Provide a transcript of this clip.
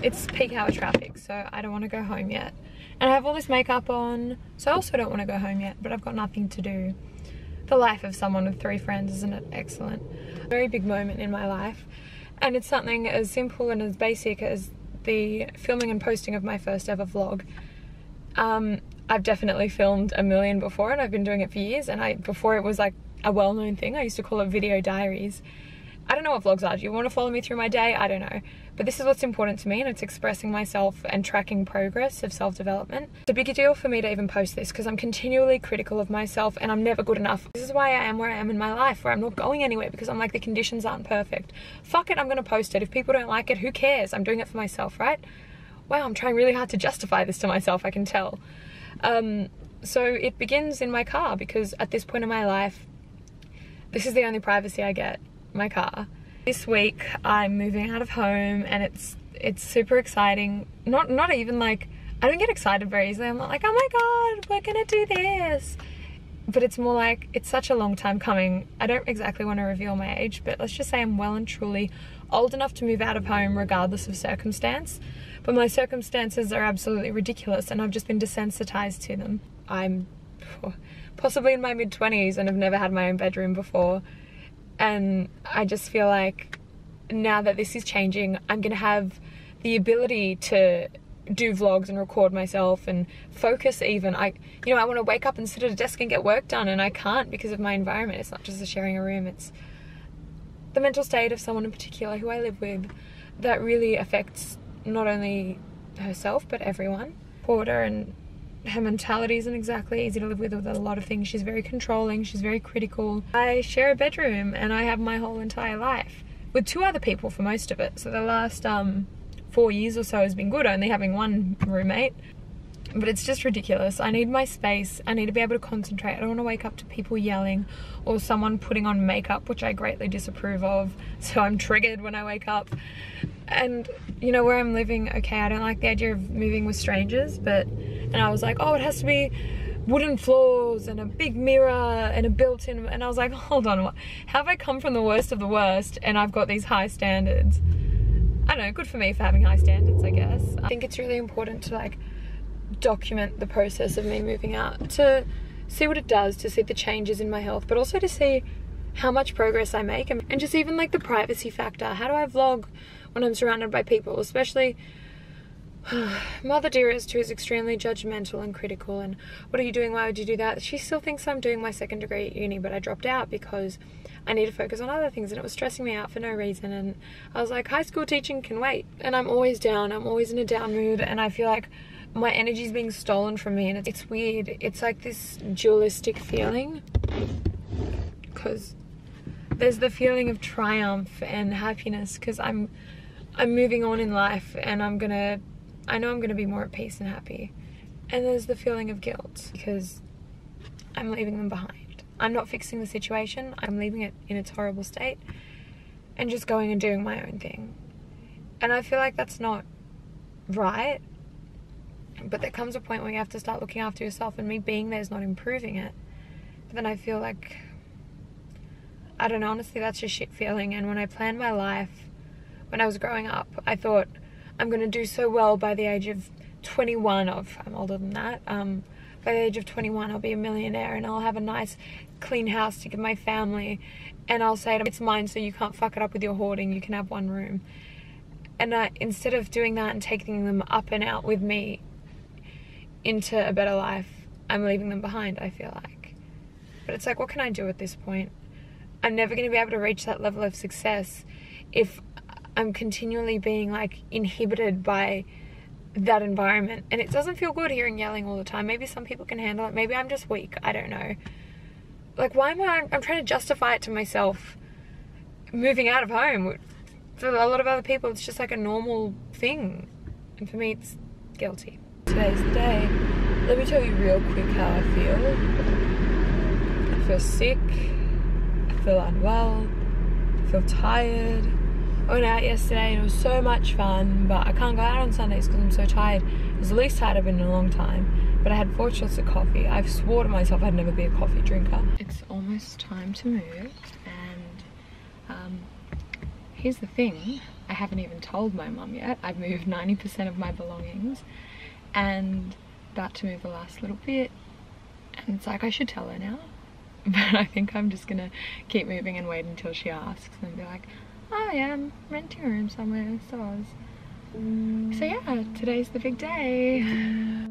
it's peak hour traffic, so I don't want to go home yet. And I have all this makeup on, so I also don't want to go home yet, but I've got nothing to do. The life of someone with 3 friends, isn't it excellent? Very big moment in my life, and it's something as simple and as basic as the filming and posting of my first ever vlog. I've definitely filmed a million before, and I've been doing it for years, and before it was like a well-known thing, I used to call it video diaries. I don't know what vlogs are. Do you want to follow me through my day? I don't know. But this is what's important to me, and it's expressing myself and tracking progress of self-development. It's a big deal for me to even post this because I'm continually critical of myself and I'm never good enough. This is why I am where I am in my life, where I'm not going anywhere because I'm like, the conditions aren't perfect. Fuck it, I'm going to post it. If people don't like it, who cares? I'm doing it for myself, right? Wow, I'm trying really hard to justify this to myself, I can tell. So it begins in my car, because at this point in my life, this is the only privacy I get. My car. This week I'm moving out of home, and it's super exciting. Not even like, I don't get excited very easily. I'm not like, oh my god, we're gonna do this. But it's more like, it's such a long time coming. I don't exactly want to reveal my age, but let's just say I'm well and truly old enough to move out of home regardless of circumstance. But my circumstances are absolutely ridiculous, and I've just been desensitized to them. I'm possibly in my mid-20s and have never had my own bedroom before. And I just feel like now that this is changing, I'm gonna have the ability to do vlogs and record myself and focus even. I want to wake up and sit at a desk and get work done, and I can't because of my environment. It's not just sharing a room, it's the mental state of someone in particular who I live with that really affects not only herself but everyone. Porter, and her mentality isn't exactly easy to live with a lot of things. She's very controlling, she's very critical. I share a bedroom and I have my whole entire life with 2 other people for most of it. So the last 4 years or so has been good, only having 1 roommate. But it's just ridiculous. I need my space. I need to be able to concentrate. I don't want to wake up to people yelling or someone putting on makeup, which I greatly disapprove of. So I'm triggered when I wake up. And you know, where I'm living, okay, I don't like the idea of moving with strangers, and I was like, oh, it has to be wooden floors and a big mirror and a built-in, and I was like, hold on, how have I come from the worst of the worst and I've got these high standards? I don't know, good for me for having high standards, I guess. I think it's really important to like document the process of me moving out, to see what it does, to see the changes in my health, but also to see how much progress I make, and just even like the privacy factor. How do I vlog when I'm surrounded by people, especially Mother Dearest, who is extremely judgmental and critical, and what are you doing, why would you do that? She still thinks I'm doing my 2nd degree at uni, but I dropped out because I need to focus on other things, and it was stressing me out for no reason. And I was like, high school teaching can wait. And I'm always down, I'm always in a down mood, and I feel like my energy is being stolen from me, and it's weird. It's like this dualistic feeling, because there's the feeling of triumph and happiness because I'm moving on in life, and I know I'm gonna be more at peace and happy. And there's the feeling of guilt because I'm leaving them behind. I'm not fixing the situation, I'm leaving it in its horrible state and just going and doing my own thing. And I feel like that's not right, but there comes a point where you have to start looking after yourself, and me being there is not improving it. But then I feel like, I don't know, honestly that's just shit feeling. And when I planned my life, when I was growing up, I thought I'm gonna do so well by the age of 21 I'm older than that. By the age of 21 I'll be a millionaire, and I'll have a nice clean house to give my family, and I'll say to them, it's mine, so you can't fuck it up with your hoarding, you can have 1 room. And instead of doing that and taking them up and out with me into a better life, I'm leaving them behind, I feel like. But it's like, what can I do at this point? I'm never going to be able to reach that level of success if I'm continually being like inhibited by that environment. And it doesn't feel good hearing yelling all the time. Maybe some people can handle it, maybe I'm just weak, I don't know. Like, why am I'm trying to justify it to myself, moving out of home. For a lot of other people it's just like a normal thing, and for me it's guilty. Today's the day. Let me tell you real quick how I feel. I feel sick, I feel unwell, I feel tired. I went out yesterday and it was so much fun, but I can't go out on Sundays because I'm so tired. It was the least tired I've been in a long time, but I had 4 shots of coffee. I've swore to myself I'd never be a coffee drinker. It's almost time to move, and here's the thing. I haven't even told my mum yet. I've moved 90% of my belongings and about to move the last little bit, and it's like I should tell her now, but I think I'm just gonna keep moving and wait until she asks and be like, oh yeah, I'm renting a room somewhere, so yeah, today's the big day.